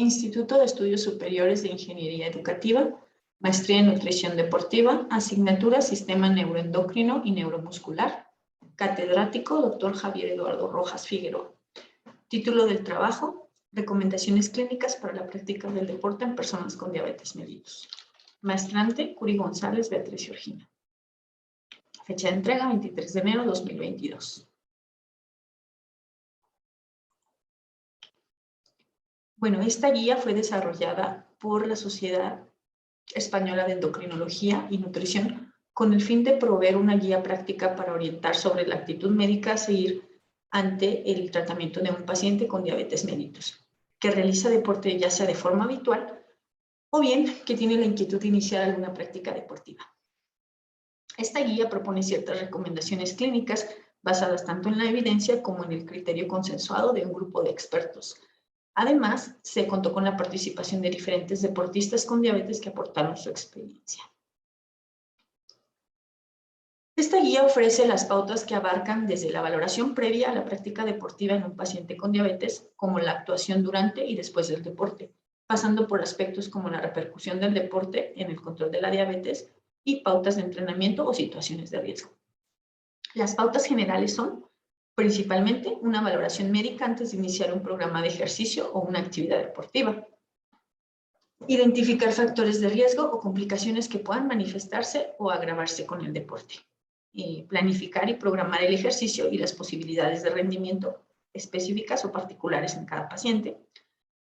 Instituto de Estudios Superiores de Ingeniería Educativa, Maestría en Nutrición Deportiva, Asignatura Sistema Neuroendocrino y Neuromuscular. Catedrático, Dr. Javier Eduardo Rojas Figueroa. Título del trabajo, Recomendaciones clínicas para la práctica del deporte en personas con diabetes mellitus. Maestrante, Curi González Beatriz Georgina. Fecha de entrega, 23 de enero de 2022. Bueno, esta guía fue desarrollada por la Sociedad Española de Endocrinología y Nutrición con el fin de proveer una guía práctica para orientar sobre la actitud médica a seguir ante el tratamiento de un paciente con diabetes mellitus, que realiza deporte ya sea de forma habitual o bien que tiene la inquietud de iniciar alguna práctica deportiva. Esta guía propone ciertas recomendaciones clínicas basadas tanto en la evidencia como en el criterio consensuado de un grupo de expertos. Además, se contó con la participación de diferentes deportistas con diabetes que aportaron su experiencia. Esta guía ofrece las pautas que abarcan desde la valoración previa a la práctica deportiva en un paciente con diabetes, como la actuación durante y después del deporte, pasando por aspectos como la repercusión del deporte en el control de la diabetes y pautas de entrenamiento o situaciones de riesgo. Las pautas generales son, principalmente, una valoración médica antes de iniciar un programa de ejercicio o una actividad deportiva. Identificar factores de riesgo o complicaciones que puedan manifestarse o agravarse con el deporte. Planificar y programar el ejercicio y las posibilidades de rendimiento específicas o particulares en cada paciente.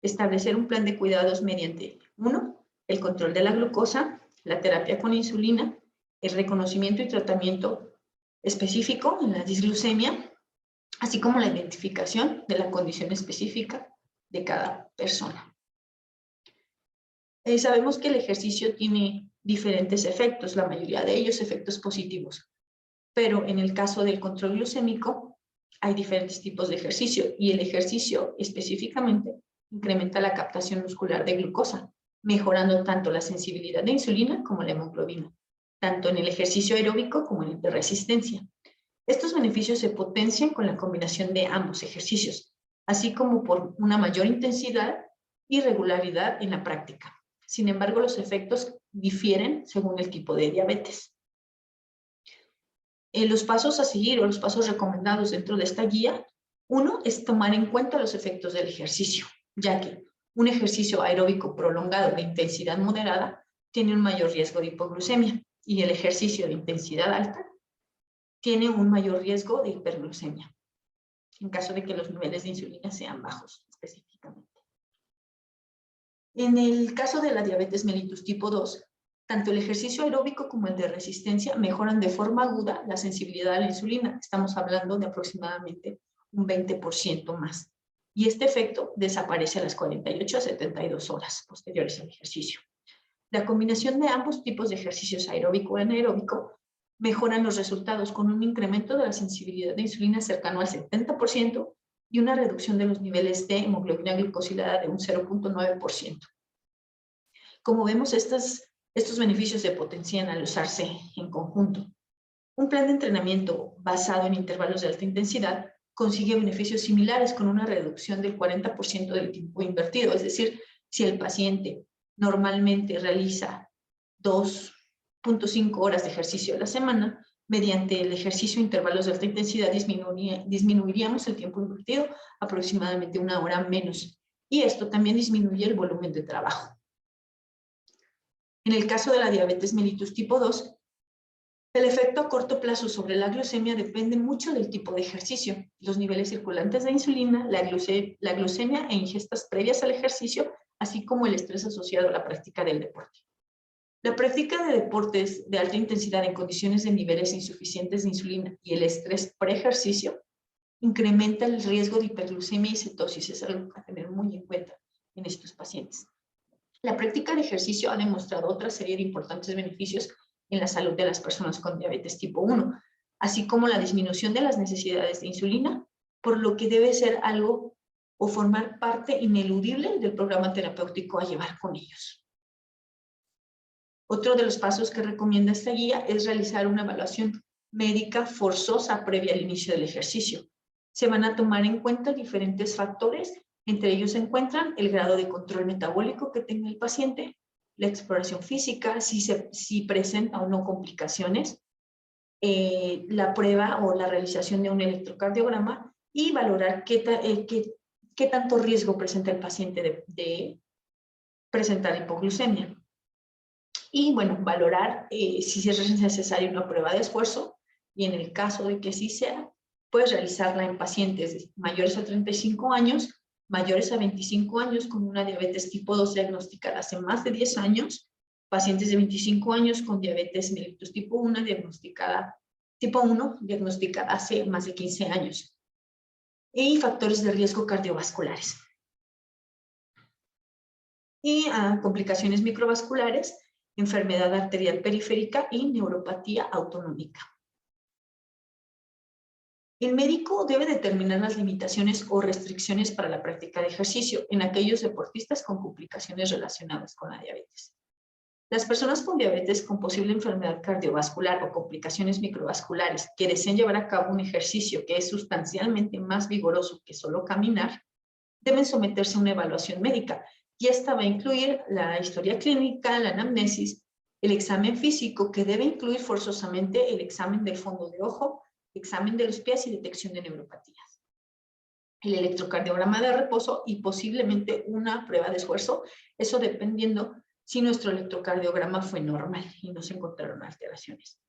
Establecer un plan de cuidados mediante 1. El control de la glucosa, la terapia con insulina, el reconocimiento y tratamiento específico en la disglucemia, así como la identificación de la condición específica de cada persona. Sabemos que el ejercicio tiene diferentes efectos, la mayoría de ellos efectos positivos, pero en el caso del control glucémico hay diferentes tipos de ejercicio y el ejercicio específicamente incrementa la captación muscular de glucosa, mejorando tanto la sensibilidad de insulina como la hemoglobina, tanto en el ejercicio aeróbico como en el de resistencia. Estos beneficios se potencian con la combinación de ambos ejercicios, así como por una mayor intensidad y regularidad en la práctica. Sin embargo, los efectos difieren según el tipo de diabetes. Los pasos a seguir o los pasos recomendados dentro de esta guía, 1 es tomar en cuenta los efectos del ejercicio, ya que un ejercicio aeróbico prolongado de intensidad moderada tiene un mayor riesgo de hipoglucemia y el ejercicio de intensidad alta tiene un mayor riesgo de hiperglucemia, en caso de que los niveles de insulina sean bajos específicamente. En el caso de la diabetes mellitus tipo 2, tanto el ejercicio aeróbico como el de resistencia mejoran de forma aguda la sensibilidad a la insulina. Estamos hablando de aproximadamente un 20% más. Y este efecto desaparece a las 48 a 72 horas posteriores al ejercicio. La combinación de ambos tipos de ejercicios aeróbico y anaeróbico mejoran los resultados con un incremento de la sensibilidad de insulina cercano al 70% y una reducción de los niveles de hemoglobina glicosilada de un 0.9%. Como vemos, estos beneficios se potencian al usarse en conjunto. Un plan de entrenamiento basado en intervalos de alta intensidad consigue beneficios similares con una reducción del 40% del tiempo invertido. Es decir, si el paciente normalmente realiza 2.5 horas de ejercicio a la semana, mediante el ejercicio a intervalos de alta intensidad disminuiríamos el tiempo invertido aproximadamente 1 hora menos. Y esto también disminuye el volumen de trabajo. En el caso de la diabetes mellitus tipo 2, el efecto a corto plazo sobre la glucemia depende mucho del tipo de ejercicio, los niveles circulantes de insulina, la glucemia e ingestas previas al ejercicio, así como el estrés asociado a la práctica del deporte. La práctica de deportes de alta intensidad en condiciones de niveles insuficientes de insulina y el estrés pre-ejercicio incrementa el riesgo de hiperglucemia y cetosis. Es algo a tener muy en cuenta en estos pacientes. La práctica de ejercicio ha demostrado otra serie de importantes beneficios en la salud de las personas con diabetes tipo 1, así como la disminución de las necesidades de insulina, por lo que debe ser algo o formar parte ineludible del programa terapéutico a llevar con ellos. Otro de los pasos que recomienda esta guía es realizar una evaluación médica forzosa previa al inicio del ejercicio. Se van a tomar en cuenta diferentes factores Entre ellos se encuentran el grado de control metabólico que tenga el paciente, la exploración física, si presenta o no complicaciones, la prueba o la realización de un electrocardiograma y valorar qué tanto riesgo presenta el paciente de presentar hipoglucemia. Y bueno, valorar si es necesaria una prueba de esfuerzo y en el caso de que sí sea, puedes realizarla en pacientes mayores a 35 años, mayores a 25 años con una diabetes tipo 2 diagnosticada hace más de 10 años, pacientes de 25 años con diabetes mellitus tipo 1 diagnosticada hace más de 15 años. Y factores de riesgo cardiovasculares. Y complicaciones microvasculares, enfermedad arterial periférica y neuropatía autonómica. El médico debe determinar las limitaciones o restricciones para la práctica de ejercicio en aquellos deportistas con complicaciones relacionadas con la diabetes. Las personas con diabetes con posible enfermedad cardiovascular o complicaciones microvasculares que deseen llevar a cabo un ejercicio que es sustancialmente más vigoroso que solo caminar, deben someterse a una evaluación médica y esta va a incluir la historia clínica, la anamnesis, el examen físico que debe incluir forzosamente el examen del fondo de ojo, examen de los pies y detección de neuropatías. El electrocardiograma de reposo y posiblemente una prueba de esfuerzo, eso dependiendo si nuestro electrocardiograma fue normal y no se encontraron alteraciones.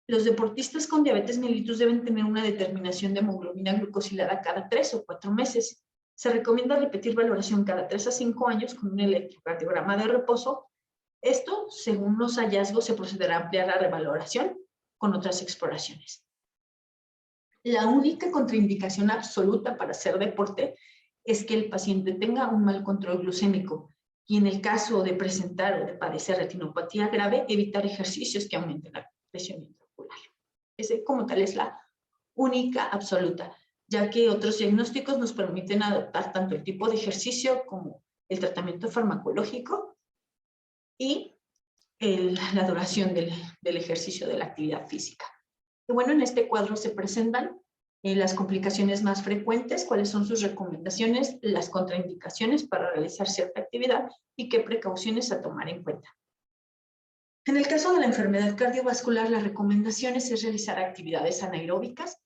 Los deportistas con diabetes mellitus deben tener una determinación de hemoglobina glucosilada cada 3 o 4 meses. Se recomienda repetir valoración cada 3 a 5 años con un electrocardiograma de reposo. Esto, según los hallazgos, se procederá a ampliar la revaloración con otras exploraciones. La única contraindicación absoluta para hacer deporte es que el paciente tenga un mal control glucémico y en el caso de presentar o de padecer retinopatía grave, evitar ejercicios que aumenten la presión intraocular. Ese como tal es la única absoluta, ya que otros diagnósticos nos permiten adaptar tanto el tipo de ejercicio como el tratamiento farmacológico y la duración del ejercicio de la actividad física. Y bueno, en este cuadro se presentan las complicaciones más frecuentes, cuáles son sus recomendaciones, las contraindicaciones para realizar cierta actividad y qué precauciones a tomar en cuenta. En el caso de la enfermedad cardiovascular, las recomendaciones es realizar actividades aeróbicas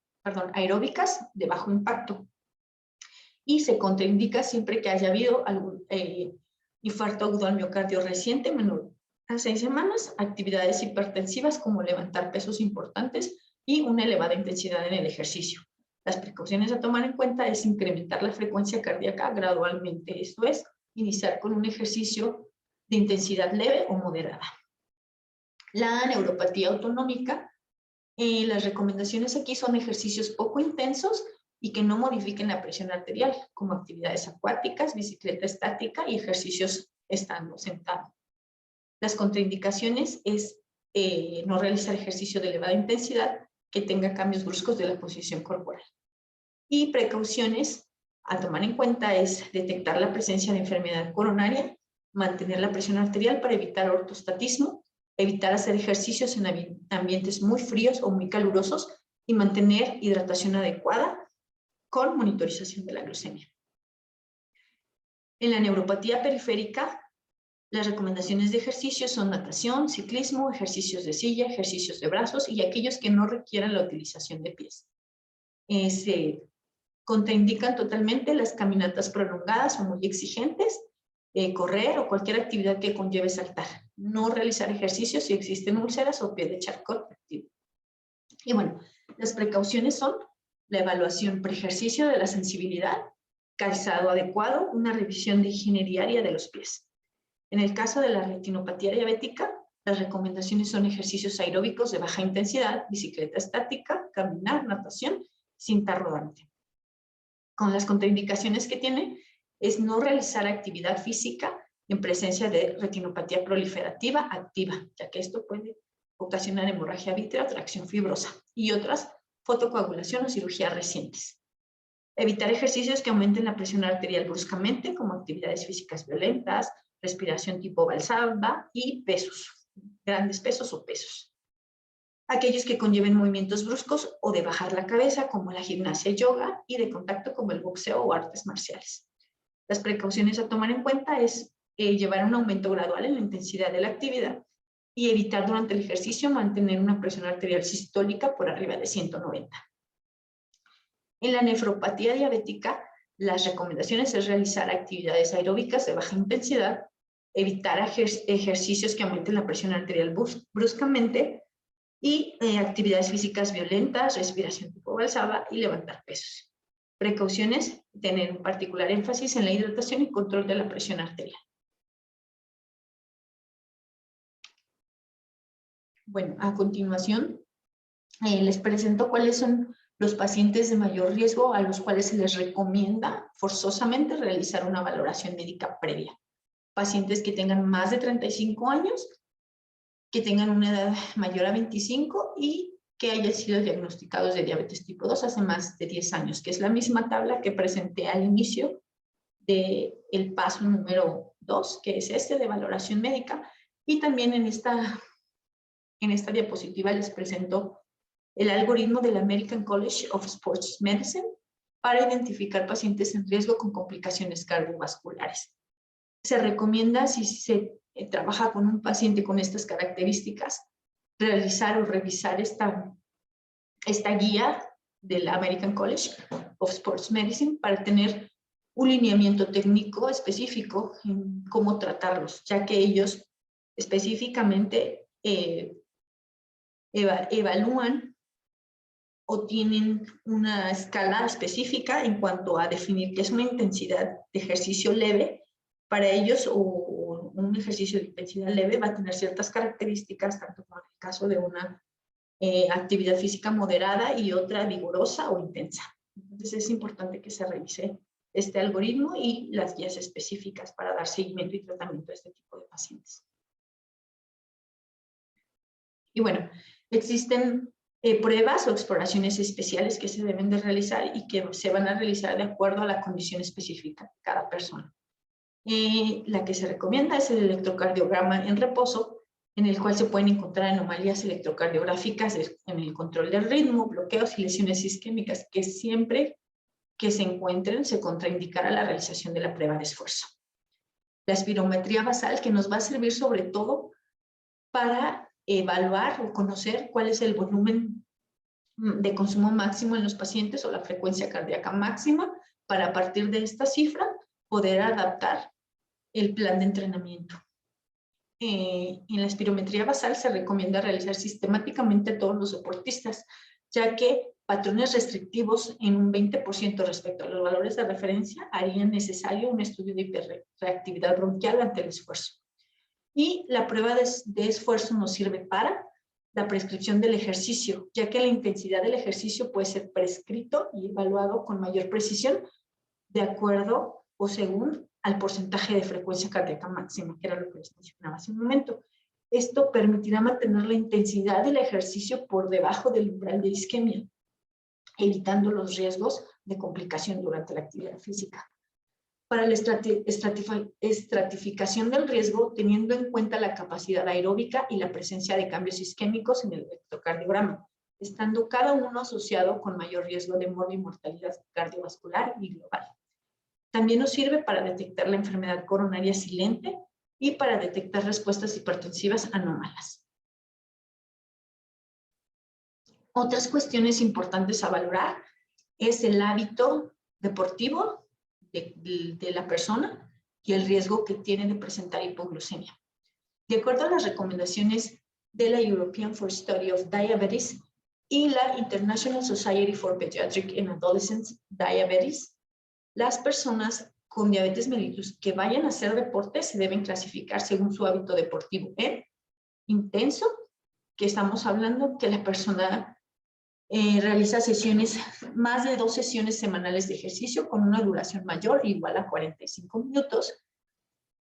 de bajo impacto. Y se contraindica siempre que haya habido algún infarto agudo al miocardio reciente, menor a 6 semanas, actividades hipertensivas como levantar pesos importantes y una elevada intensidad en el ejercicio. Las precauciones a tomar en cuenta es incrementar la frecuencia cardíaca gradualmente, esto es, iniciar con un ejercicio de intensidad leve o moderada. La neuropatía autonómica, las recomendaciones aquí son ejercicios poco intensos y que no modifiquen la presión arterial, como actividades acuáticas, bicicleta estática y ejercicios estando sentado. Las contraindicaciones es no realizar ejercicio de elevada intensidad que tenga cambios bruscos de la posición corporal. Y precauciones a tomar en cuenta es detectar la presencia de enfermedad coronaria, mantener la presión arterial para evitar ortostatismo, evitar hacer ejercicios en ambientes muy fríos o muy calurosos y mantener hidratación adecuada con monitorización de la glucemia. En la neuropatía periférica, las recomendaciones de ejercicio son natación, ciclismo, ejercicios de silla, ejercicios de brazos y aquellos que no requieran la utilización de pies. Se contraindican totalmente las caminatas prolongadas o muy exigentes, correr o cualquier actividad que conlleve saltar. No realizar ejercicios si existen úlceras o pie de charcot activo. Y bueno, las precauciones son la evaluación preejercicio de la sensibilidad, calzado adecuado, una revisión de higiene diaria de los pies. En el caso de la retinopatía diabética, las recomendaciones son ejercicios aeróbicos de baja intensidad, bicicleta estática, caminar, natación, cinta rodante. Con las contraindicaciones que tiene es no realizar actividad física en presencia de retinopatía proliferativa activa, ya que esto puede ocasionar hemorragia vítrea, tracción fibrosa y otras, fotocoagulación o cirugías recientes. Evitar ejercicios que aumenten la presión arterial bruscamente, como actividades físicas violentas, respiración tipo Valsalva y pesos, grandes pesos o pesos. Aquellos que conlleven movimientos bruscos o de bajar la cabeza, como la gimnasia y yoga, y de contacto como el boxeo o artes marciales. Las precauciones a tomar en cuenta es llevar un aumento gradual en la intensidad de la actividad y evitar durante el ejercicio mantener una presión arterial sistólica por arriba de 190. En la nefropatía diabética, las recomendaciones es realizar actividades aeróbicas de baja intensidad, evitar ejercicios que aumenten la presión arterial bruscamente y actividades físicas violentas, respiración tipo Valsalva y levantar pesos. Precauciones, tener un particular énfasis en la hidratación y control de la presión arterial. Bueno, a continuación les presento cuáles son los pacientes de mayor riesgo a los cuales se les recomienda forzosamente realizar una valoración médica previa. Pacientes que tengan más de 35 años, que tengan una edad mayor a 25 y que hayan sido diagnosticados de diabetes tipo 2 hace más de 10 años, que es la misma tabla que presenté al inicio del paso número 2, que es este de valoración médica. Y también en esta diapositiva les presento el algoritmo del American College of Sports Medicine para identificar pacientes en riesgo con complicaciones cardiovasculares. Se recomienda, si se trabaja con un paciente con estas características, realizar o revisar esta guía del American College of Sports Medicine para tener un lineamiento técnico específico en cómo tratarlos, ya que ellos específicamente evalúan o tienen una escala específica en cuanto a definir qué es una intensidad de ejercicio leve. Para ellos, o un ejercicio de intensidad leve va a tener ciertas características, tanto como en el caso de una actividad física moderada y otra vigorosa o intensa. Entonces es importante que se revise este algoritmo y las guías específicas para dar seguimiento y tratamiento a este tipo de pacientes. Y bueno, existen pruebas o exploraciones especiales que se deben de realizar y que se van a realizar de acuerdo a la condición específica de cada persona. La que se recomienda es el electrocardiograma en reposo, en el cual se pueden encontrar anomalías electrocardiográficas en el control del ritmo, bloqueos y lesiones isquémicas que siempre que se encuentren se contraindicará la realización de la prueba de esfuerzo. La espirometría basal, que nos va a servir sobre todo para evaluar o conocer cuál es el volumen de consumo máximo en los pacientes o la frecuencia cardíaca máxima, para a partir de esta cifra poder adaptar el plan de entrenamiento. En la espirometría basal se recomienda realizar sistemáticamente a todos los deportistas, ya que patrones restrictivos en un 20% respecto a los valores de referencia harían necesario un estudio de hiperreactividad bronquial ante el esfuerzo. Y la prueba de esfuerzo nos sirve para la prescripción del ejercicio, ya que la intensidad del ejercicio puede ser prescrito y evaluado con mayor precisión de acuerdo o según al porcentaje de frecuencia cardíaca máxima, que era lo que les mencionaba hace un momento. Esto permitirá mantener la intensidad del ejercicio por debajo del umbral de isquemia, evitando los riesgos de complicación durante la actividad física. Para la estratificación del riesgo, teniendo en cuenta la capacidad aeróbica y la presencia de cambios isquémicos en el electrocardiograma, estando cada uno asociado con mayor riesgo de mortalidad cardiovascular y global. También nos sirve para detectar la enfermedad coronaria silente y para detectar respuestas hipertensivas anómalas. Otras cuestiones importantes a valorar es el hábito deportivo de la persona y el riesgo que tiene de presentar hipoglucemia. De acuerdo a las recomendaciones de la European for Study of Diabetes y la International Society for Pediatric and Adolescent Diabetes, las personas con diabetes mellitus que vayan a hacer deporte se deben clasificar según su hábito deportivo en intenso, que estamos hablando que la persona realiza más de 2 sesiones semanales de ejercicio con una duración mayor igual a 45 minutos,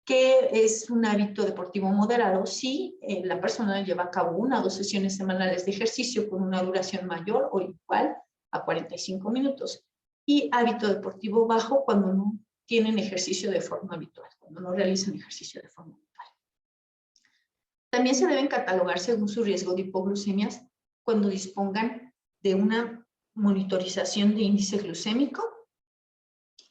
que es un hábito deportivo moderado si la persona lleva a cabo 1 o 2 sesiones semanales de ejercicio con una duración mayor o igual a 45 minutos. Y hábito deportivo bajo cuando no tienen ejercicio de forma habitual, cuando no realizan ejercicio de forma habitual. También se deben catalogar según su riesgo de hipoglucemias cuando dispongan de una monitorización de índice glucémico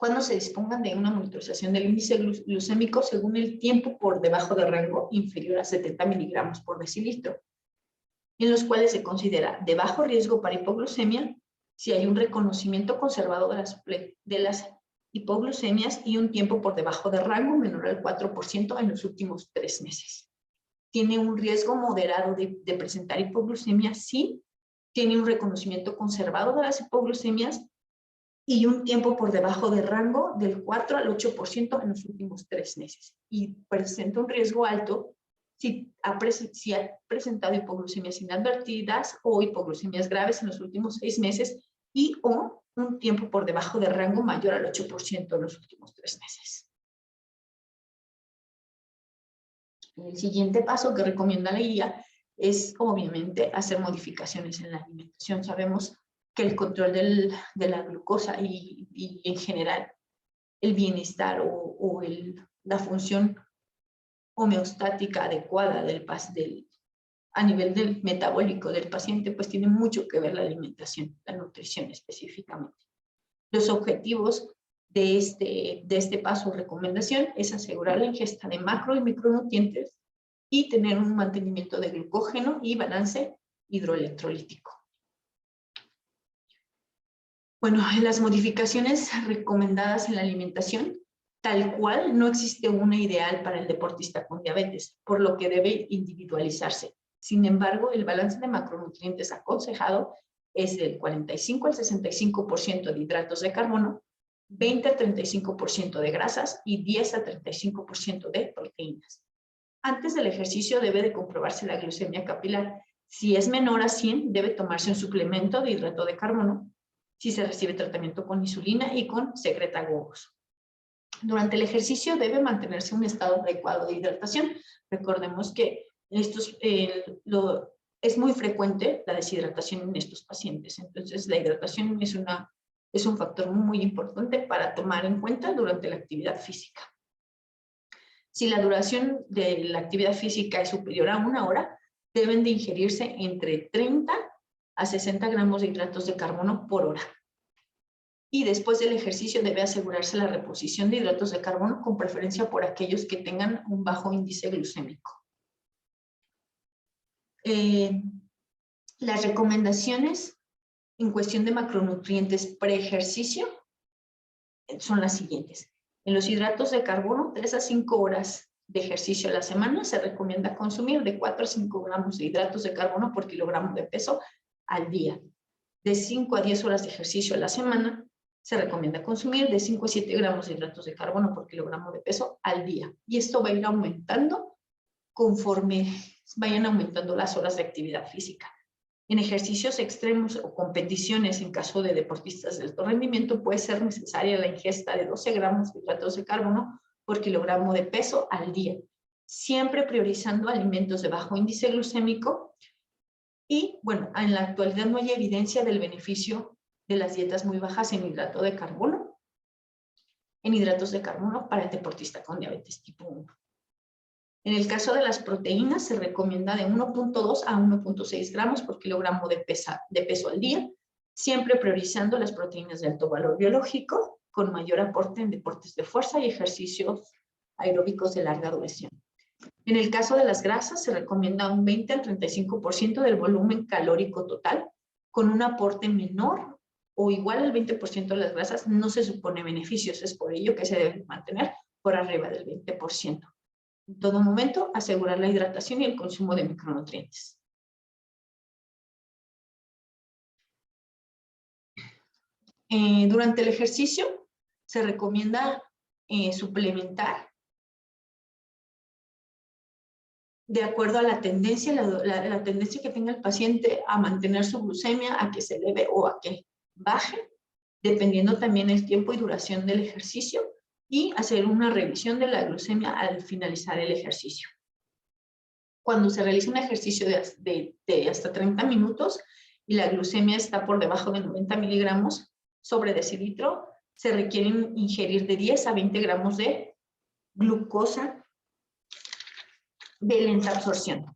cuando se dispongan de una monitorización del índice glucémico según el tiempo por debajo de rango inferior a 70 miligramos por decilitro, en los cuales se considera de bajo riesgo para hipoglucemia si hay un reconocimiento conservado de las hipoglucemias y un tiempo por debajo de rango menor al 4% en los últimos 3 meses. Tiene un riesgo moderado de presentar hipoglucemia si tiene un reconocimiento conservado de las hipoglucemias y un tiempo por debajo de rango del 4 al 8% en los últimos 3 meses. Y presenta un riesgo alto si ha presentado hipoglucemias inadvertidas o hipoglucemias graves en los últimos 6 meses y o un tiempo por debajo de rango mayor al 8% en los últimos 3 meses. El siguiente paso que recomienda la guía es, obviamente, hacer modificaciones en la alimentación. Sabemos que el control de la glucosa y en general el bienestar o la función homeostática adecuada a nivel del metabólico del paciente, pues tiene mucho que ver la alimentación, la nutrición específicamente. Los objetivos de este paso o recomendación es asegurar la ingesta de macro y micronutrientes y tener un mantenimiento de glucógeno y balance hidroelectrolítico. Bueno, las modificaciones recomendadas en la alimentación, tal cual no existe una ideal para el deportista con diabetes, por lo que debe individualizarse. Sin embargo, el balance de macronutrientes aconsejado es del 45 al 65% de hidratos de carbono, 20 al 35% de grasas y 10 al 35% de proteínas. Antes del ejercicio debe de comprobarse la glucemia capilar. Si es menor a 100, debe tomarse un suplemento de hidrato de carbono si se recibe tratamiento con insulina y con secretagogos. Durante el ejercicio debe mantenerse un estado adecuado de hidratación. Recordemos que es muy frecuente la deshidratación en estos pacientes. Entonces, la hidratación es un factor muy importante para tomar en cuenta durante la actividad física. Si la duración de la actividad física es superior a 1 hora, deben de ingerirse entre 30 a 60 gramos de hidratos de carbono por hora. Y después del ejercicio debe asegurarse la reposición de hidratos de carbono, con preferencia por aquellos que tengan un bajo índice glucémico. Las recomendaciones en cuestión de macronutrientes pre-ejercicio son las siguientes. En los hidratos de carbono, 3 a 5 horas de ejercicio a la semana, se recomienda consumir de 4 a 5 gramos de hidratos de carbono por kilogramo de peso al día. De 5 a 10 horas de ejercicio a la semana, se recomienda consumir de 5 a 7 gramos de hidratos de carbono por kilogramo de peso al día. Y esto va a ir aumentando conforme vayan aumentando las horas de actividad física. En ejercicios extremos o competiciones, en caso de deportistas de alto rendimiento, puede ser necesaria la ingesta de 12 gramos de hidratos de carbono por kilogramo de peso al día, siempre priorizando alimentos de bajo índice glucémico. Y, bueno, en la actualidad no hay evidencia del beneficio de las dietas muy bajas en hidratos de carbono para el deportista con diabetes tipo 1. En el caso de las proteínas, se recomienda de 1.2 a 1.6 gramos por kilogramo de peso al día, siempre priorizando las proteínas de alto valor biológico, con mayor aporte en deportes de fuerza y ejercicios aeróbicos de larga duración. En el caso de las grasas, se recomienda un 20 al 35% del volumen calórico total, con un aporte menor o igual al 20% de las grasas no se supone beneficios, es por ello que se debe mantener por arriba del 20%. En todo momento, asegurar la hidratación y el consumo de micronutrientes. Durante el ejercicio, se recomienda suplementar de acuerdo a la tendencia, la tendencia que tenga el paciente a mantener su glucemia, a que se eleve o a que baje, dependiendo también el tiempo y duración del ejercicio, y hacer una revisión de la glucemia al finalizar el ejercicio. Cuando se realiza un ejercicio de hasta 30 minutos y la glucemia está por debajo de 90 miligramos sobre decilitro, se requieren ingerir de 10 a 20 gramos de glucosa de lenta absorción.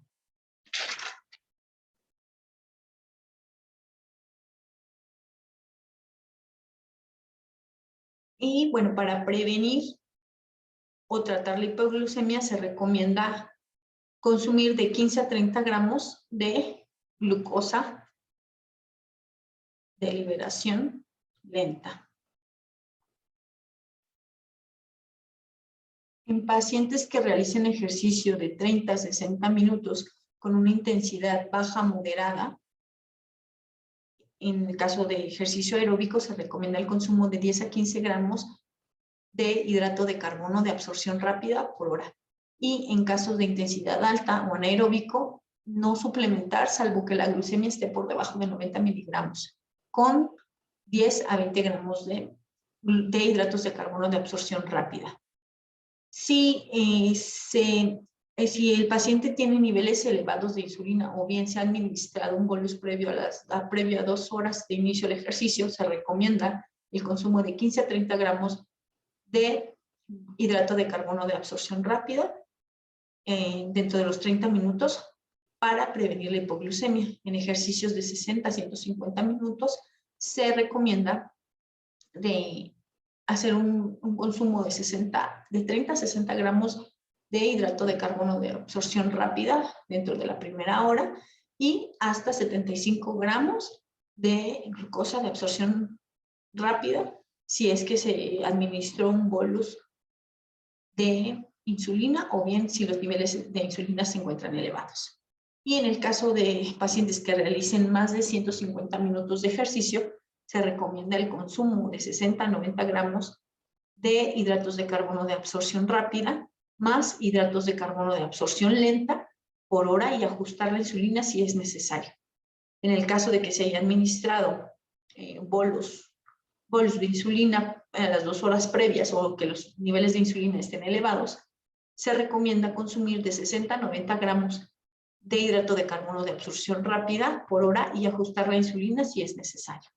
Y bueno, para prevenir o tratar la hipoglucemia se recomienda consumir de 15 a 30 gramos de glucosa de liberación lenta. En pacientes que realicen ejercicio de 30 a 60 minutos con una intensidad baja moderada, en el caso de ejercicio aeróbico se recomienda el consumo de 10 a 15 gramos de hidrato de carbono de absorción rápida por hora. Y en casos de intensidad alta o anaeróbico, no suplementar salvo que la glucemia esté por debajo de 90 miligramos, con 10 a 20 gramos de hidratos de carbono de absorción rápida. Si el paciente tiene niveles elevados de insulina o bien se ha administrado un bolus previo a 2 horas de inicio del ejercicio, se recomienda el consumo de 15 a 30 gramos de hidrato de carbono de absorción rápida dentro de los 30 minutos para prevenir la hipoglucemia. En ejercicios de 60 a 150 minutos se recomienda de hacer un consumo de 30 a 60 gramos de hidrato de carbono de absorción rápida dentro de la primera hora y hasta 75 gramos de glucosa de absorción rápida si es que se administró un bolus de insulina o bien si los niveles de insulina se encuentran elevados. Y en el caso de pacientes que realicen más de 150 minutos de ejercicio, se recomienda el consumo de 60 a 90 gramos de hidratos de carbono de absorción rápida, más hidratos de carbono de absorción lenta por hora y ajustar la insulina si es necesario. En el caso de que se haya administrado bolus de insulina a las 2 horas previas o que los niveles de insulina estén elevados, se recomienda consumir de 60 a 90 gramos de hidrato de carbono de absorción rápida por hora y ajustar la insulina si es necesario.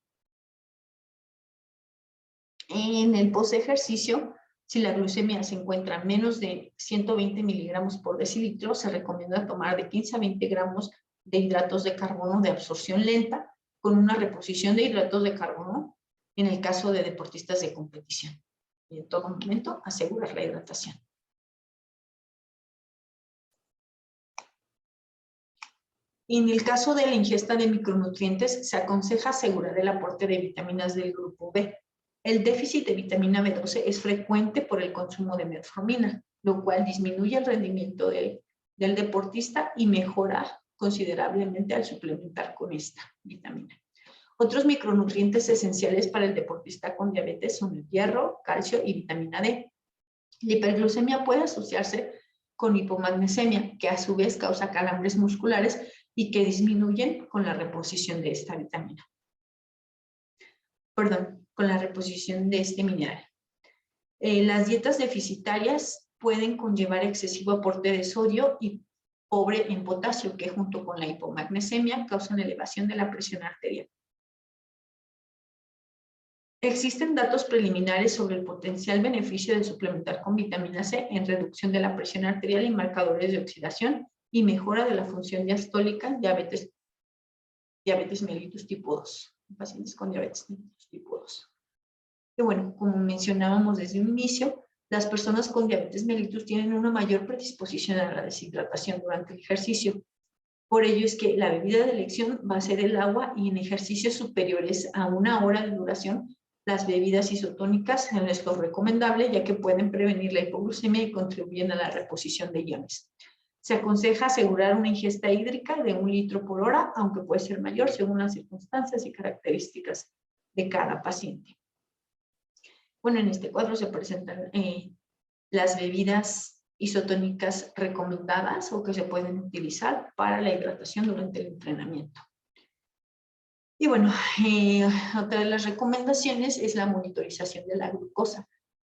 En el post-ejercicio, si la glucemia se encuentra menos de 120 miligramos por decilitro, se recomienda tomar de 15 a 20 gramos de hidratos de carbono de absorción lenta con una reposición de hidratos de carbono en el caso de deportistas de competición. Y en todo momento asegurar la hidratación. En el caso de la ingesta de micronutrientes, se aconseja asegurar el aporte de vitaminas del grupo B. El déficit de vitamina B12 es frecuente por el consumo de metformina, lo cual disminuye el rendimiento del deportista y mejora considerablemente al suplementar con esta vitamina. Otros micronutrientes esenciales para el deportista con diabetes son el hierro, calcio y vitamina D. La hiperglucemia puede asociarse con hipomagnesemia, que a su vez causa calambres musculares y que disminuyen con la reposición de esta vitamina. Con la reposición de este mineral. Las dietas deficitarias pueden conllevar excesivo aporte de sodio y pobre en potasio, que junto con la hipomagnesemia causan elevación de la presión arterial. Existen datos preliminares sobre el potencial beneficio de suplementar con vitamina C en reducción de la presión arterial y marcadores de oxidación y mejora de la función diastólica en diabetes mellitus tipo 2, pacientes con diabetes mellitus tipo 2. Y bueno, como mencionábamos desde un inicio, las personas con diabetes mellitus tienen una mayor predisposición a la deshidratación durante el ejercicio. Por ello es que la bebida de elección va a ser el agua y en ejercicios superiores a 1 hora de duración, las bebidas isotónicas es lo recomendable, ya que pueden prevenir la hipoglucemia y contribuyen a la reposición de iones. Se aconseja asegurar una ingesta hídrica de 1 litro por hora, aunque puede ser mayor según las circunstancias y características de cada paciente. Bueno, en este cuadro se presentan las bebidas isotónicas recomendadas o que se pueden utilizar para la hidratación durante el entrenamiento. Y bueno, otra de las recomendaciones es la monitorización de la glucosa,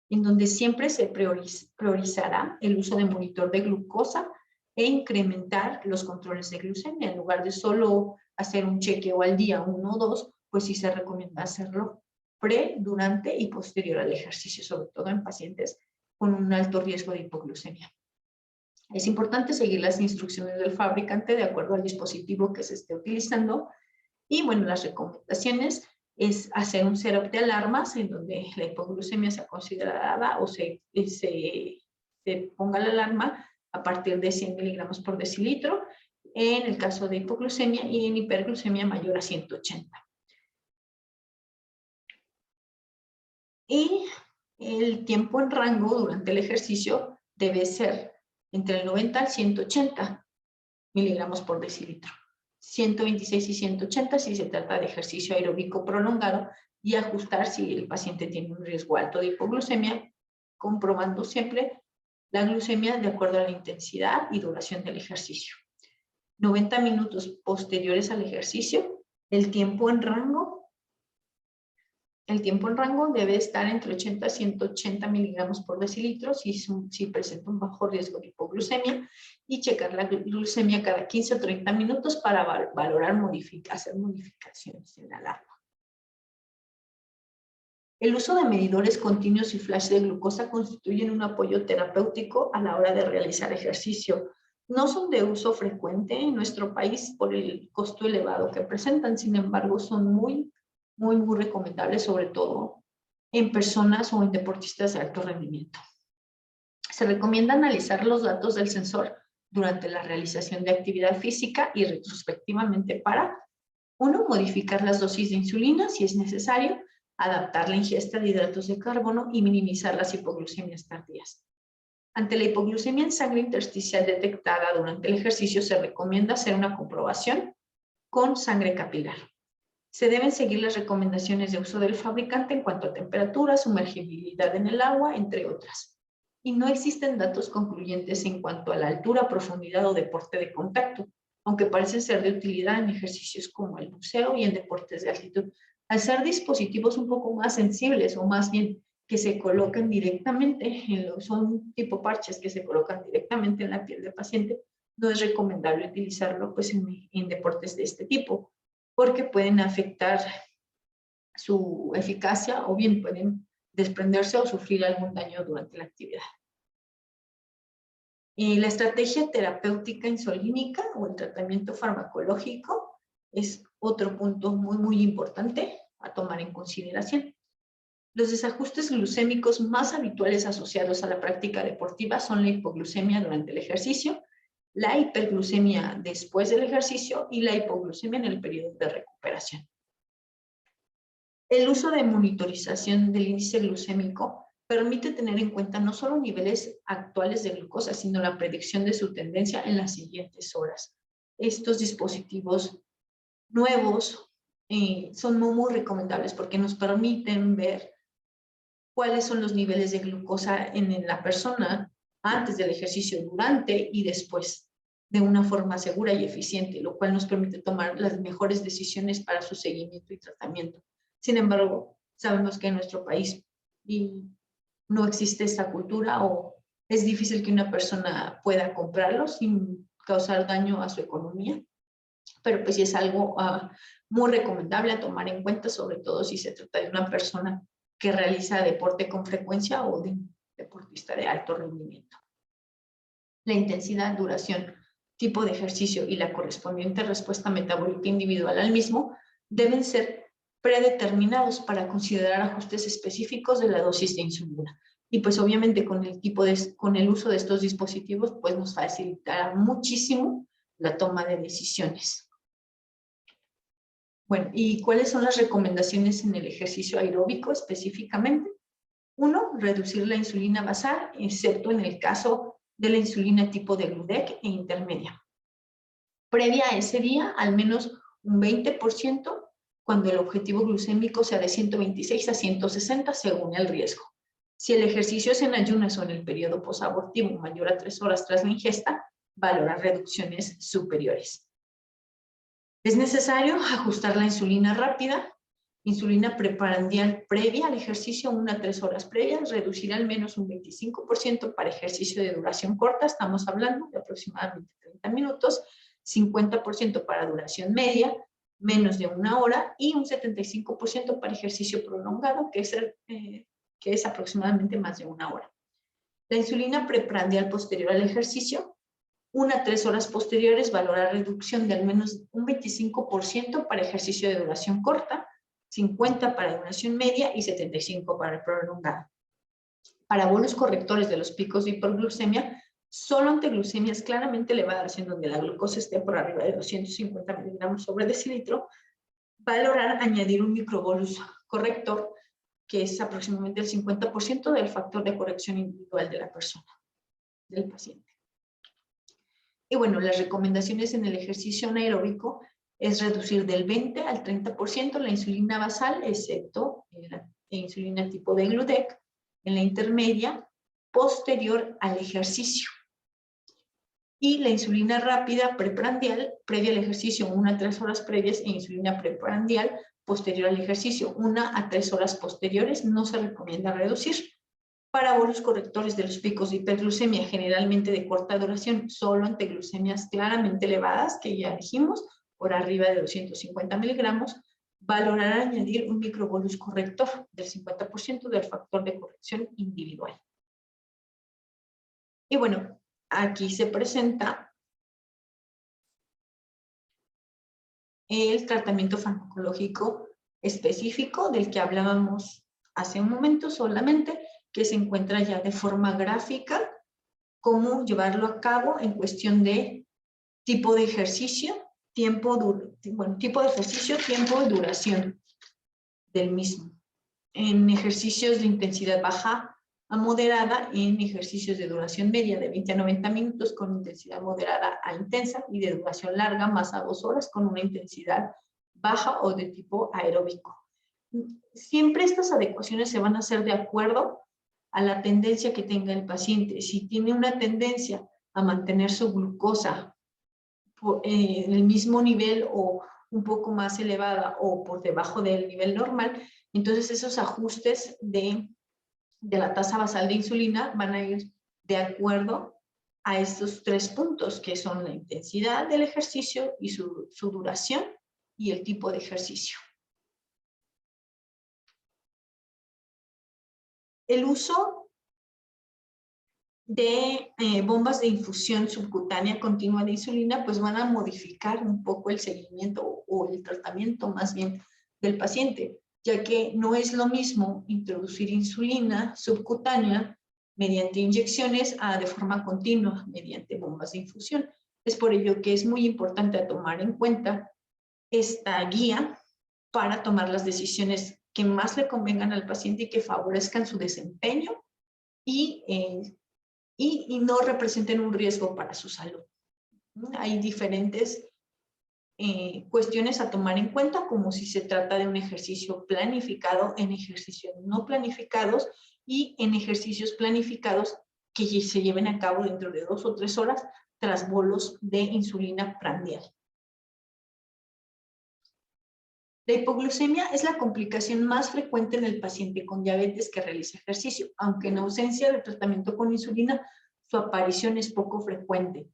en donde siempre se priorizará el uso de monitor de glucosa e incrementar los controles de glucemia. En lugar de solo hacer un chequeo al día 1 o 2, pues sí se recomienda hacerlo pre, durante y posterior al ejercicio, sobre todo en pacientes con un alto riesgo de hipoglucemia. Es importante seguir las instrucciones del fabricante de acuerdo al dispositivo que se esté utilizando. Y bueno, las recomendaciones es hacer un setup de alarmas en donde la hipoglucemia sea considerada o se ponga la alarma a partir de 100 miligramos por decilitro, en el caso de hipoglucemia, y en hiperglucemia mayor a 180. Y el tiempo en rango durante el ejercicio debe ser entre el 90 al 180 miligramos por decilitro. 126 y 180 si se trata de ejercicio aeróbico prolongado, y ajustar si el paciente tiene un riesgo alto de hipoglucemia, comprobando siempre la glucemia de acuerdo a la intensidad y duración del ejercicio. 90 minutos posteriores al ejercicio, el tiempo en rango debe estar entre 80 y 180 miligramos por decilitro si presenta un bajo riesgo de hipoglucemia, y checar la glucemia cada 15 o 30 minutos para valorar hacer modificaciones en la alarma. El uso de medidores continuos y flash de glucosa constituyen un apoyo terapéutico a la hora de realizar ejercicio. No son de uso frecuente en nuestro país por el costo elevado que presentan, sin embargo, son muy recomendables, sobre todo en personas o en deportistas de alto rendimiento. Se recomienda analizar los datos del sensor durante la realización de actividad física y retrospectivamente para, 1, modificar las dosis de insulina si es necesario, adaptar la ingesta de hidratos de carbono y minimizar las hipoglucemias tardías. Ante la hipoglucemia en sangre intersticial detectada durante el ejercicio, se recomienda hacer una comprobación con sangre capilar. Se deben seguir las recomendaciones de uso del fabricante en cuanto a temperatura, sumergibilidad en el agua, entre otras. Y no existen datos concluyentes en cuanto a la altura, profundidad o deporte de contacto, aunque parecen ser de utilidad en ejercicios como el buceo y en deportes de altitud. Al ser dispositivos un poco más sensibles, o más bien que se colocan directamente, son tipo parches que se colocan directamente en la piel del paciente, no es recomendable utilizarlo pues, en deportes de este tipo, porque pueden afectar su eficacia o bien pueden desprenderse o sufrir algún daño durante la actividad. La estrategia terapéutica insulínica o el tratamiento farmacológico es otro punto muy importante a tomar en consideración. Los desajustes glucémicos más habituales asociados a la práctica deportiva son la hipoglucemia durante el ejercicio, la hiperglucemia después del ejercicio y la hipoglucemia en el periodo de recuperación. El uso de monitorización del índice glucémico permite tener en cuenta no solo niveles actuales de glucosa, sino la predicción de su tendencia en las siguientes horas. Estos dispositivos nuevos son muy recomendables porque nos permiten ver cuáles son los niveles de glucosa en la persona antes del ejercicio, durante y después, de una forma segura y eficiente, lo cual nos permite tomar las mejores decisiones para su seguimiento y tratamiento. Sin embargo, sabemos que en nuestro país no existe esta cultura, o es difícil que una persona pueda comprarlo sin causar daño a su economía, pero pues sí es algo muy recomendable a tomar en cuenta, sobre todo si se trata de una persona que realiza deporte con frecuencia o de un deportista de alto rendimiento. La intensidad, duración, tipo de ejercicio y la correspondiente respuesta metabólica individual al mismo deben ser predeterminados para considerar ajustes específicos de la dosis de insulina. Y pues obviamente con el uso de estos dispositivos pues nos facilitará muchísimo la toma de decisiones. Bueno, ¿y cuáles son las recomendaciones en el ejercicio aeróbico específicamente? 1, reducir la insulina basal, excepto en el caso de la insulina tipo de Gludec e intermedia. Previa a ese día, al menos un 20% cuando el objetivo glucémico sea de 126 a 160 según el riesgo. Si el ejercicio es en ayunas o en el periodo posabortivo mayor a 3 horas tras la ingesta, valorar reducciones superiores. Es necesario ajustar la insulina rápida, insulina preprandial previa al ejercicio 1 a 3 horas previas, reducir al menos un 25% para ejercicio de duración corta, estamos hablando de aproximadamente 30 minutos, 50% para duración media, menos de 1 hora, y un 75% para ejercicio prolongado, que es aproximadamente más de 1 hora. La insulina preprandial posterior al ejercicio, 1 a 3 horas posteriores, valorar reducción de al menos un 25% para ejercicio de duración corta, 50 para duración media y 75 para el prolongado. Para bolos correctores de los picos de hiperglucemia, solo ante glucemias claramente elevadas en donde la glucosa esté por arriba de 250 miligramos sobre decilitro, valorar añadir un microbolus corrector, que es aproximadamente el 50% del factor de corrección individual de la persona, del paciente. Y bueno, las recomendaciones en el ejercicio anaeróbico es reducir del 20 al 30% la insulina basal, excepto la insulina tipo de Gludec, en la intermedia, posterior al ejercicio. Y la insulina rápida preprandial, previa al ejercicio, 1 a 3 horas previas, e insulina preprandial posterior al ejercicio, 1 a 3 horas posteriores, no se recomienda reducir. Para bolos correctores de los picos de hiperglucemia, generalmente de corta duración, solo ante glucemias claramente elevadas, que ya dijimos, por arriba de 250 miligramos, valorar añadir un microbolus corrector del 50% del factor de corrección individual. Y bueno, aquí se presenta el tratamiento farmacológico específico del que hablábamos hace un momento solamente, que se encuentra ya de forma gráfica, cómo llevarlo a cabo en cuestión de tipo de ejercicio, tiempo de duración del mismo. En ejercicios de intensidad baja a moderada y en ejercicios de duración media de 20 a 90 minutos con intensidad moderada a intensa y de duración larga más a 2 horas con una intensidad baja o de tipo aeróbico. Siempre estas adecuaciones se van a hacer de acuerdo a la tendencia que tenga el paciente. Si tiene una tendencia a mantener su glucosa en el mismo nivel o un poco más elevada o por debajo del nivel normal, entonces esos ajustes de la tasa basal de insulina van a ir de acuerdo a estos 3 puntos, que son la intensidad del ejercicio y su duración y el tipo de ejercicio. El uso de bombas de infusión subcutánea continua de insulina, pues van a modificar un poco el seguimiento o el tratamiento más bien del paciente, ya que no es lo mismo introducir insulina subcutánea mediante inyecciones a de forma continua mediante bombas de infusión. Es por ello que es muy importante tomar en cuenta esta guía para tomar las decisiones que más le convengan al paciente y que favorezcan su desempeño y no representen un riesgo para su salud. Hay diferentes cuestiones a tomar en cuenta, como si se trata de un ejercicio planificado, en ejercicios no planificados y en ejercicios planificados que se lleven a cabo dentro de 2 o 3 horas tras bolos de insulina prandial. La hipoglucemia es la complicación más frecuente en el paciente con diabetes que realiza ejercicio, aunque en ausencia de tratamiento con insulina, su aparición es poco frecuente.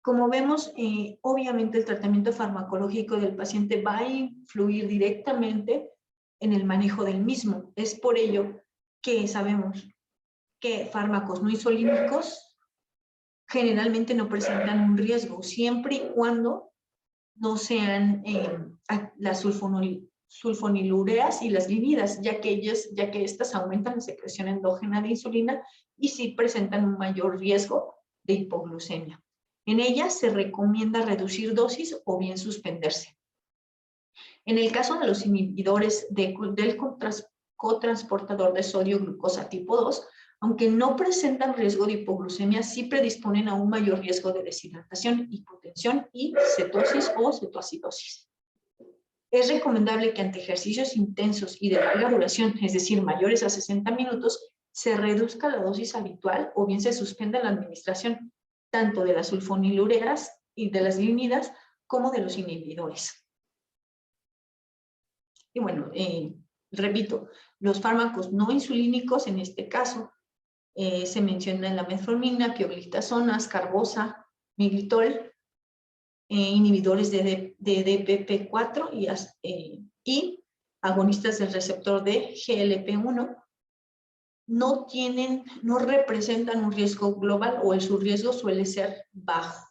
Como vemos, obviamente el tratamiento farmacológico del paciente va a influir directamente en el manejo del mismo. Es por ello que sabemos que fármacos no insulínicos generalmente no presentan un riesgo, siempre y cuando no sean las sulfonilureas y las lipidas, ya que estas aumentan la secreción endógena de insulina y sí presentan un mayor riesgo de hipoglucemia. En ellas se recomienda reducir dosis o bien suspenderse. En el caso de los inhibidores del cotransportador de sodio glucosa tipo 2, aunque no presentan riesgo de hipoglucemia, sí predisponen a un mayor riesgo de deshidratación, hipotensión y cetosis o cetoacidosis. Es recomendable que ante ejercicios intensos y de larga duración, es decir, mayores a 60 minutos, se reduzca la dosis habitual o bien se suspenda la administración tanto de las sulfonilureas y de las limidas como de los inhibidores. Y bueno, repito, los fármacos no insulínicos, en este caso, se mencionan la metformina, pioglitazona, ascarbosa, miglitol, inhibidores de DPP4 y agonistas del receptor de GLP-1, no representan un riesgo global o su riesgo suele ser bajo.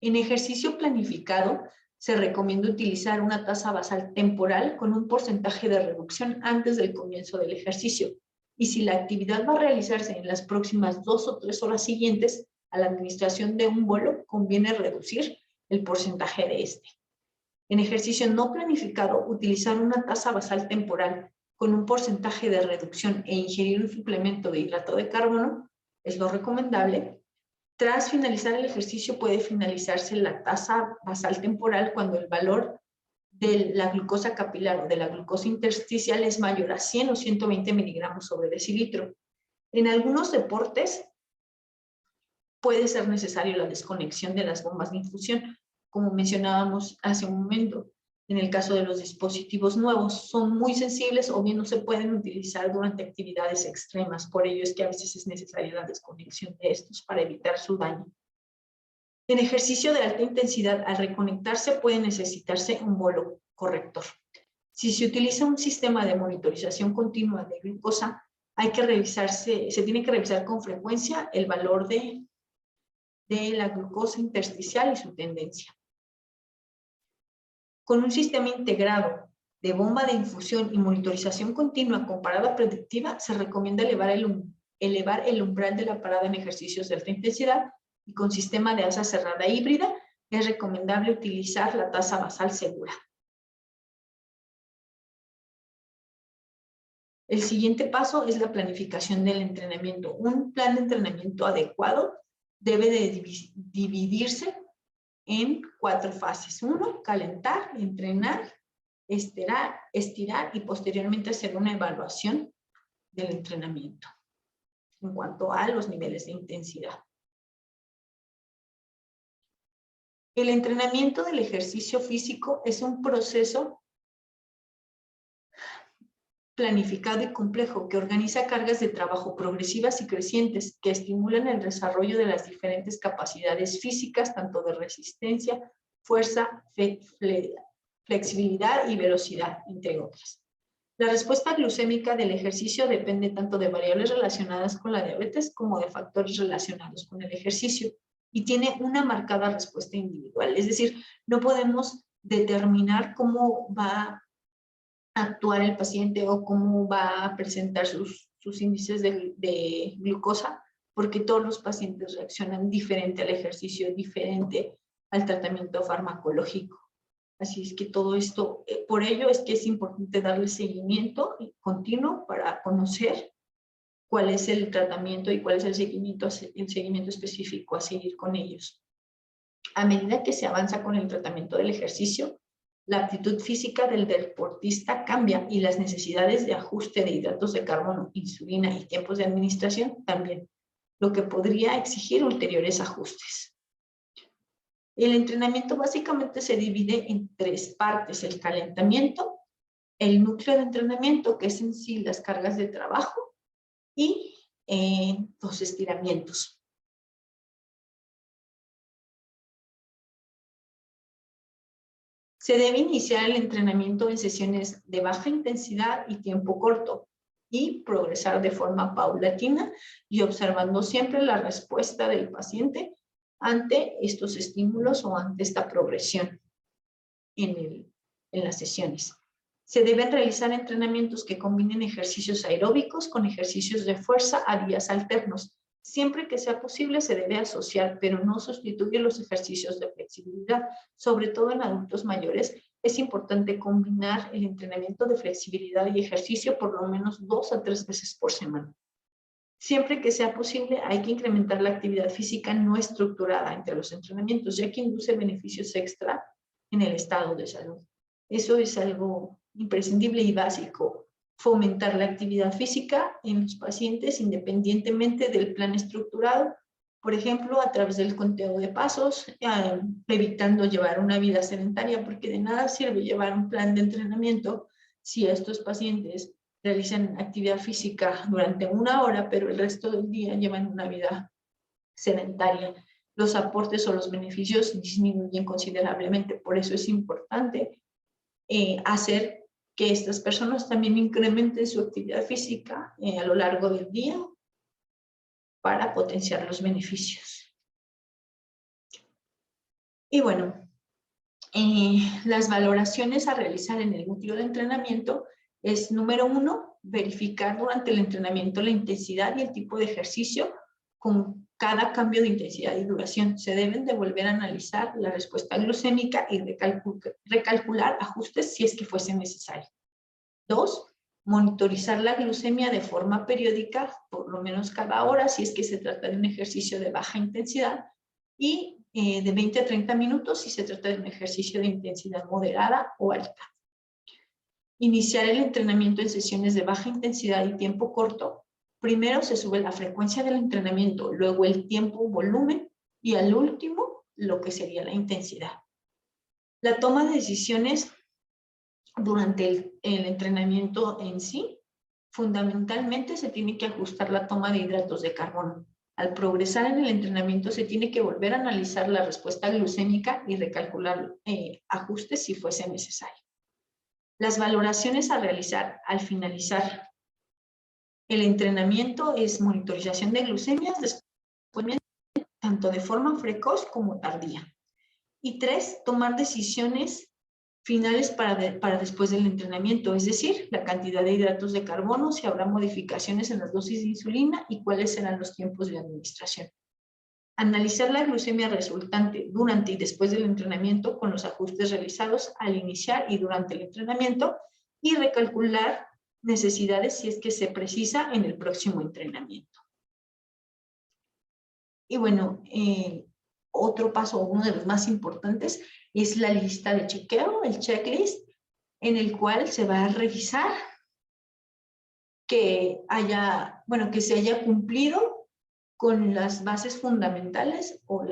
En ejercicio planificado, Se recomienda utilizar una tasa basal temporal con un porcentaje de reducción antes del comienzo del ejercicio. Y si la actividad va a realizarse en las próximas 2 o 3 horas siguientes a la administración de un bolo, conviene reducir el porcentaje de este. En ejercicio no planificado, utilizar una tasa basal temporal con un porcentaje de reducción e ingerir un suplemento de hidrato de carbono es lo recomendable. Tras finalizar el ejercicio puede finalizarse la tasa basal temporal cuando el valor de la glucosa capilar o de la glucosa intersticial es mayor a 100 o 120 miligramos sobre decilitro. En algunos deportes puede ser necesario la desconexión de las bombas de infusión, como mencionábamos hace un momento. En el caso de los dispositivos nuevos, son muy sensibles o bien no se pueden utilizar durante actividades extremas. Por ello es que a veces es necesaria la desconexión de estos para evitar su daño. En ejercicio de alta intensidad, al reconectarse puede necesitarse un bolo corrector. Si se utiliza un sistema de monitorización continua de glucosa, se tiene que revisar con frecuencia el valor de la glucosa intersticial y su tendencia. Con un sistema integrado de bomba de infusión y monitorización continua con parada predictiva, se recomienda elevar el umbral de la parada en ejercicios de alta intensidad, y con sistema de asa cerrada híbrida es recomendable utilizar la tasa basal segura. El siguiente paso es la planificación del entrenamiento. Un plan de entrenamiento adecuado debe de dividirse en 4 fases. 1, calentar, entrenar, estirar y posteriormente hacer una evaluación del entrenamiento en cuanto a los niveles de intensidad. El entrenamiento del ejercicio físico es un proceso planificado y complejo que organiza cargas de trabajo progresivas y crecientes que estimulan el desarrollo de las diferentes capacidades físicas, tanto de resistencia, fuerza, flexibilidad y velocidad, entre otras. La respuesta glucémica del ejercicio depende tanto de variables relacionadas con la diabetes como de factores relacionados con el ejercicio y tiene una marcada respuesta individual. Es decir, no podemos determinar cómo va a actuar el paciente o cómo va a presentar sus índices de glucosa, porque todos los pacientes reaccionan diferente al ejercicio, diferente al tratamiento farmacológico. Así es que todo esto, por ello es que es importante darle seguimiento continuo para conocer cuál es el tratamiento y cuál es el seguimiento específico a seguir con ellos. A medida que se avanza con el tratamiento del ejercicio, la aptitud física del deportista cambia y las necesidades de ajuste de hidratos de carbono, insulina y tiempos de administración también, lo que podría exigir ulteriores ajustes. El entrenamiento básicamente se divide en 3 partes: el calentamiento, el núcleo de entrenamiento, que es en sí las cargas de trabajo, y los estiramientos. Se debe iniciar el entrenamiento en sesiones de baja intensidad y tiempo corto y progresar de forma paulatina y observando siempre la respuesta del paciente ante estos estímulos o ante esta progresión en las sesiones. Se deben realizar entrenamientos que combinen ejercicios aeróbicos con ejercicios de fuerza a días alternos. Siempre que sea posible se debe asociar, pero no sustituye los ejercicios de flexibilidad. Sobre todo en adultos mayores, es importante combinar el entrenamiento de flexibilidad y ejercicio por lo menos 2 a 3 veces por semana. Siempre que sea posible, hay que incrementar la actividad física no estructurada entre los entrenamientos, ya que induce beneficios extra en el estado de salud. Eso es algo imprescindible y básico: fomentar la actividad física en los pacientes independientemente del plan estructurado, por ejemplo, a través del conteo de pasos, evitando llevar una vida sedentaria, porque de nada sirve llevar un plan de entrenamiento si estos pacientes realizan actividad física durante 1 hora, pero el resto del día llevan una vida sedentaria. Los aportes o los beneficios disminuyen considerablemente. Por eso es importante hacer que estas personas también incrementen su actividad física a lo largo del día para potenciar los beneficios. Y bueno, Las valoraciones a realizar en el núcleo de entrenamiento es, número 1, verificar durante el entrenamiento la intensidad y el tipo de ejercicio con cada cambio de intensidad y duración. Se deben de volver a analizar la respuesta glucémica y recalcular ajustes si es que fuese necesario. 2, monitorizar la glucemia de forma periódica, por lo menos cada hora, si es que se trata de un ejercicio de baja intensidad, y de 20 a 30 minutos si se trata de un ejercicio de intensidad moderada o alta. Iniciar el entrenamiento en sesiones de baja intensidad y tiempo corto. Primero se sube la frecuencia del entrenamiento, luego el tiempo, volumen, y al último, lo que sería la intensidad. La toma de decisiones durante el entrenamiento en sí, fundamentalmente se tiene que ajustar la toma de hidratos de carbono. Al progresar en el entrenamiento se tiene que volver a analizar la respuesta glucémica y recalcular ajustes si fuese necesario. Las valoraciones a realizar al finalizar el entrenamiento es monitorización de glucemias, después tanto de forma precoz como tardía. Y 3, tomar decisiones finales para después del entrenamiento, es decir, la cantidad de hidratos de carbono, si habrá modificaciones en las dosis de insulina y cuáles serán los tiempos de administración. Analizar la glucemia resultante durante y después del entrenamiento con los ajustes realizados al iniciar y durante el entrenamiento y recalcular necesidades si es que se precisa en el próximo entrenamiento. Y bueno, otro paso, uno de los más importantes, es la lista de chequeo, el checklist, en el cual se va a revisar que se haya cumplido con las bases fundamentales o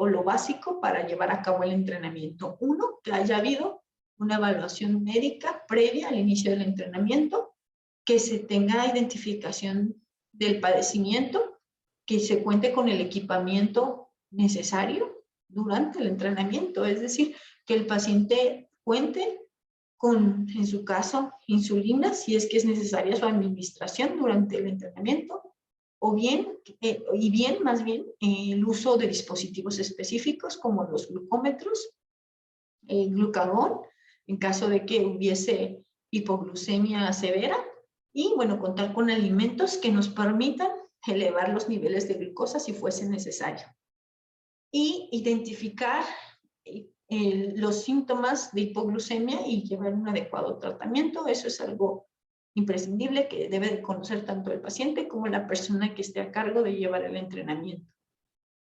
lo básico para llevar a cabo el entrenamiento. 1, que haya habido una evaluación médica previa al inicio del entrenamiento, que se tenga identificación del padecimiento, que se cuente con el equipamiento necesario durante el entrenamiento, es decir, que el paciente cuente con, en su caso, insulina, si es que es necesaria su administración durante el entrenamiento, o bien, el uso de dispositivos específicos como los glucómetros, glucagón, en caso de que hubiese hipoglucemia severa, y bueno, contar con alimentos que nos permitan elevar los niveles de glucosa si fuese necesario. Y identificar los síntomas de hipoglucemia y llevar un adecuado tratamiento. Eso es algo imprescindible que debe de conocer tanto el paciente como la persona que esté a cargo de llevar el entrenamiento.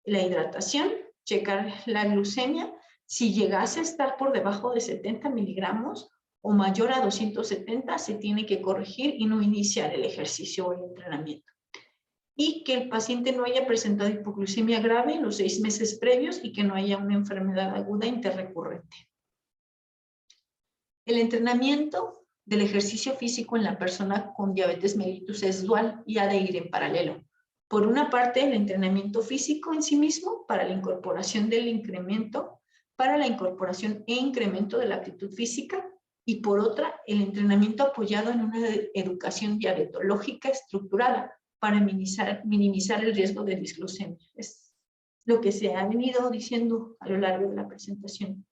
La hidratación, checar la glucemia. Si llegase a estar por debajo de 70 miligramos o mayor a 270, se tiene que corregir y no iniciar el ejercicio o el entrenamiento. Y que el paciente no haya presentado hipoglucemia grave en los 6 meses previos y que no haya una enfermedad aguda interrecurrente. El entrenamiento del ejercicio físico en la persona con diabetes mellitus es dual y ha de ir en paralelo. Por una parte, el entrenamiento físico en sí mismo para la incorporación del incremento, para la incorporación e incremento de la aptitud física, y por otra, el entrenamiento apoyado en una educación diabetológica estructurada para minimizar el riesgo de disglucemia. Es lo que se ha venido diciendo a lo largo de la presentación.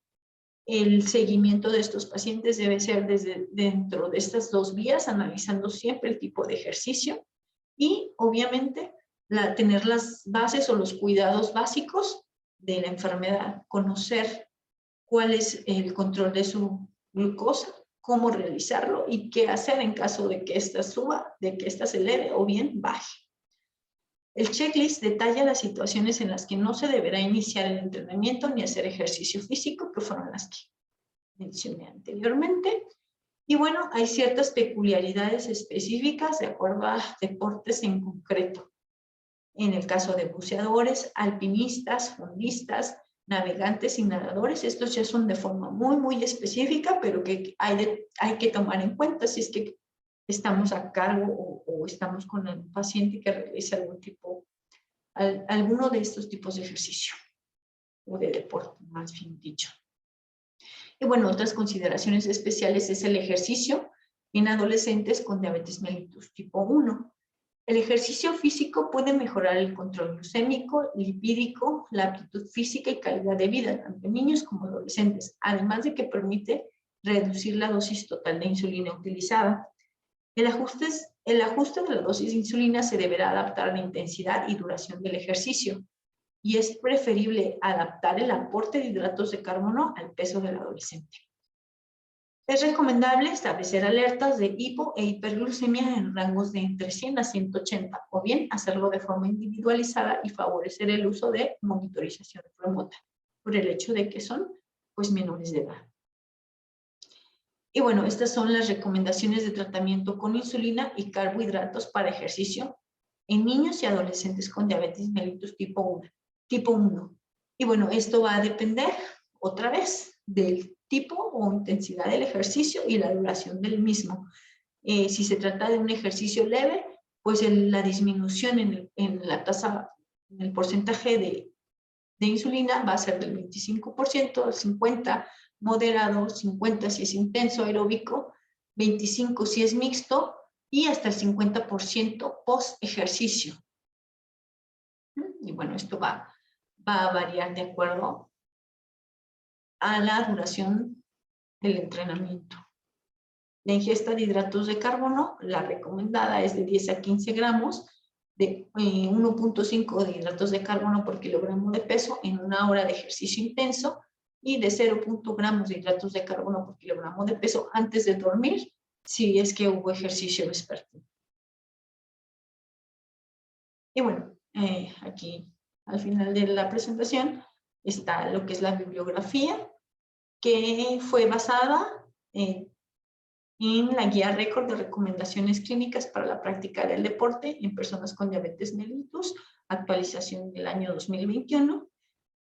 El seguimiento de estos pacientes debe ser dentro de estas 2 vías, analizando siempre el tipo de ejercicio y, obviamente, tener las bases o los cuidados básicos de la enfermedad, conocer cuál es el control de su glucosa, cómo realizarlo y qué hacer en caso de que ésta suba, de que ésta se eleve o bien baje. El checklist detalla las situaciones en las que no se deberá iniciar el entrenamiento ni hacer ejercicio físico, que fueron las que mencioné anteriormente. Y bueno, hay ciertas peculiaridades específicas de acuerdo a deportes en concreto. En el caso de buceadores, alpinistas, fondistas, navegantes y nadadores, estos ya son de forma muy, muy específica, pero que hay que tomar en cuenta si es que estamos a cargo o estamos con un paciente que realiza alguno de estos tipos de ejercicio o de deporte, más bien dicho. Y bueno, otras consideraciones especiales es el ejercicio en adolescentes con diabetes mellitus tipo 1. El ejercicio físico puede mejorar el control glucémico, lipídico, la aptitud física y calidad de vida, tanto en niños como adolescentes, además de que permite reducir la dosis total de insulina utilizada. El ajuste de la dosis de insulina se deberá adaptar a la intensidad y duración del ejercicio, y es preferible adaptar el aporte de hidratos de carbono al peso del adolescente. Es recomendable establecer alertas de hipo e hiperglucemia en rangos de entre 100 a 180, o bien hacerlo de forma individualizada y favorecer el uso de monitorización remota, por el hecho de que son pues menores de edad. Y bueno, estas son las recomendaciones de tratamiento con insulina y carbohidratos para ejercicio en niños y adolescentes con diabetes mellitus tipo 1. Y bueno, esto va a depender otra vez del tipo o intensidad del ejercicio y la duración del mismo. Si se trata de un ejercicio leve, pues la disminución en la tasa, en el porcentaje de insulina va a ser del 25%, 50% moderado, 50% si es intenso aeróbico, 25% si es mixto y hasta el 50% post ejercicio. Y bueno, esto va a variar de acuerdo a la duración del entrenamiento. La ingesta de hidratos de carbono, la recomendada es de 10 a 15 gramos de 1.5 de hidratos de carbono por kilogramo de peso en una hora de ejercicio intenso y de 0.0 gramos de hidratos de carbono por kilogramo de peso antes de dormir, si es que hubo ejercicio vespertino. Y bueno, aquí al final de la presentación está lo que es la bibliografía, que fue basada en la guía récord de recomendaciones clínicas para la práctica del deporte en personas con diabetes mellitus, actualización del año 2021,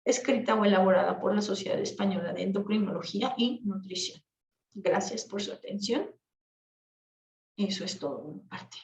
escrita o elaborada por la Sociedad Española de Endocrinología y Nutrición. Gracias por su atención. Eso es todo de mi parte.